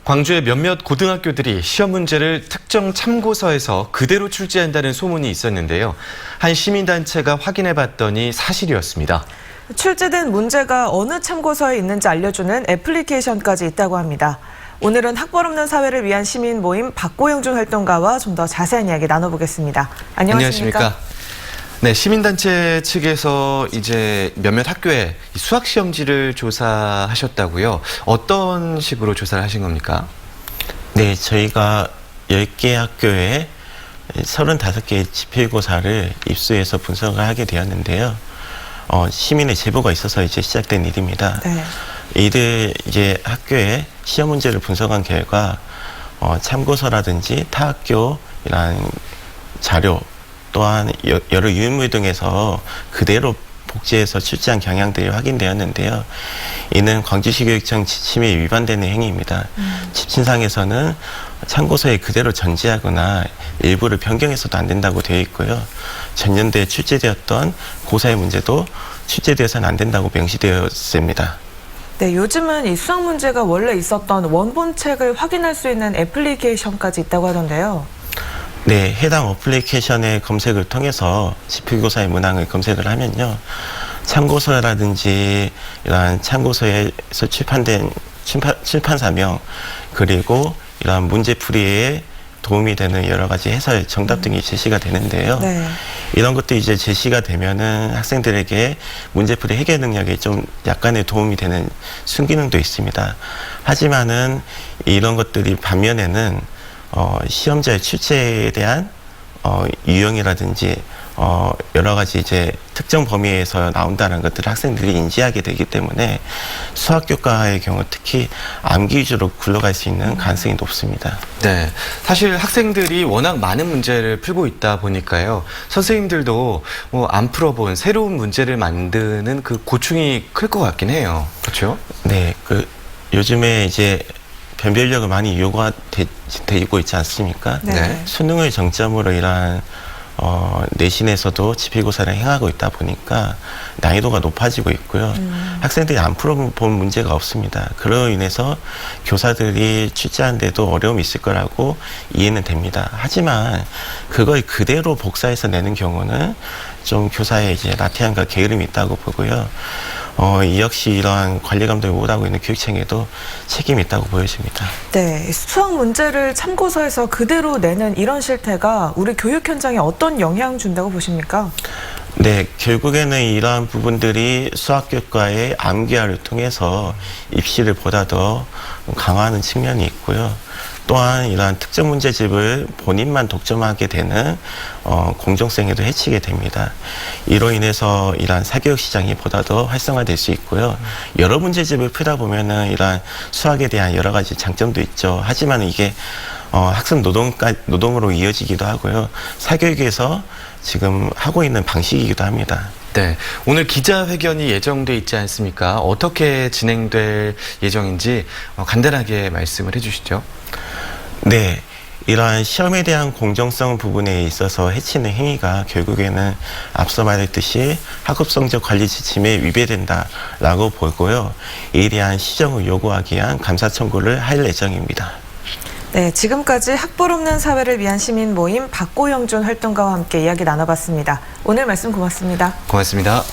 광주의 몇몇 고등학교들이 시험 문제를 특정 참고서에서 그대로 출제한다는 소문이 있었는데요. 한 시민단체가 확인해봤더니 사실이었습니다. 출제된 문제가 어느 참고서에 있는지 알려주는 애플리케이션까지 있다고 합니다. 오늘은 학벌 없는 사회를 위한 시민 모임 박고영준 활동가와 좀 더 자세한 이야기 나눠보겠습니다. 안녕하십니까? 네, 시민단체 측에서 이제 몇몇 학교에 수학 시험지를 조사하셨다고요. 어떤 식으로 조사를 하신 겁니까? 네, 저희가 10개 학교에 35개의 지필고사를 입수해서 분석을 하게 되었는데요. 시민의 제보가 있어서 이제 시작된 일입니다. 네. 이들 이제 학교에 시험 문제를 분석한 결과 참고서라든지 타 학교라는 자료 또한 여러 유인물 등에서 그대로 복제해서 출제한 경향들이 확인되었는데요. 이는 광주시 교육청 지침에 위반되는 행위입니다. 지침상에서는 참고서에 그대로 전제하거나 일부를 변경해서도 안 된다고 되어 있고요. 전년도에 출제되었던 고사의 문제도 출제되어서는 안 된다고 명시되었습니다. 네, 요즘은 이 수학 문제가 원래 있었던 원본책을 확인할 수 있는 애플리케이션까지 있다고 하던데요. 네, 해당 어플리케이션의 검색을 통해서 지필고사의 문항을 검색을 하면요. 참고서라든지 이러한 참고서에서 출판된 출판사명 그리고 이러한 문제풀이에 도움이 되는 여러 가지 해설 정답 등이 제시가 되는데요. 네. 이런 것도 이제 제시가 되면은 학생들에게 문제풀이 해결 능력에 좀 약간의 도움이 되는 순기능도 있습니다. 하지만은 이런 것들이 반면에는 시험자의 출제에 대한 유형이라든지 여러 가지 이제 특정 범위에서 나온다는 것들을 학생들이 인지하게 되기 때문에 수학 교과의 경우 특히 암기 위주로 굴러갈 수 있는 가능성이 높습니다. 네, 사실 학생들이 워낙 많은 문제를 풀고 있다 보니까요. 선생님들도 안 풀어본 새로운 문제를 만드는 그 고충이 클 것 같긴 해요. 그렇죠? 네, 요즘에 이제 변별력을 많이 요구되고 있지 않습니까? 네. 수능을 정점으로 이러한 내신에서도 지필고사를 행하고 있다 보니까 난이도가 높아지고 있고요. 학생들이 안 풀어본 문제가 없습니다. 그로 인해서 교사들이 출제하는데도 어려움이 있을 거라고 이해는 됩니다. 하지만 그걸 그대로 복사해서 내는 경우는 좀 교사의 이제 나태함과 게으름이 있다고 보고요. 이 역시 이러한 관리 감독이 못하고 있는 교육청에도 책임이 있다고 보여집니다. 네, 수학 문제를 참고서에서 그대로 내는 이런 실태가 우리 교육 현장에 어떤 영향 준다고 보십니까? 네, 결국에는 이러한 부분들이 수학 교과의 암기화를 통해서 입시를 보다 더 강화하는 측면이 있고요. 또한 이러한 특정 문제집을 본인만 독점하게 되는 공정성에도 해치게 됩니다. 이로 인해서 이러한 사교육 시장이 보다 더 활성화될 수 있고요. 여러 문제집을 풀다 보면은 이러한 수학에 대한 여러 가지 장점도 있죠. 하지만 이게 학습 노동으로 이어지기도 하고요. 사교육에서 지금 하고 있는 방식이기도 합니다. 네, 오늘 기자회견이 예정돼 있지 않습니까? 어떻게 진행될 예정인지 간단하게 말씀을 해주시죠. 네, 이러한 시험에 대한 공정성 부분에 있어서 해치는 행위가 결국에는 앞서 말했듯이 학업성적 관리 지침에 위배된다라고 보고요. 이에 대한 시정을 요구하기 위한 감사 청구를 할 예정입니다. 네, 지금까지 학벌 없는 사회를 위한 시민 모임 박고영준 활동가와 함께 이야기 나눠봤습니다. 오늘 말씀 고맙습니다. 고맙습니다.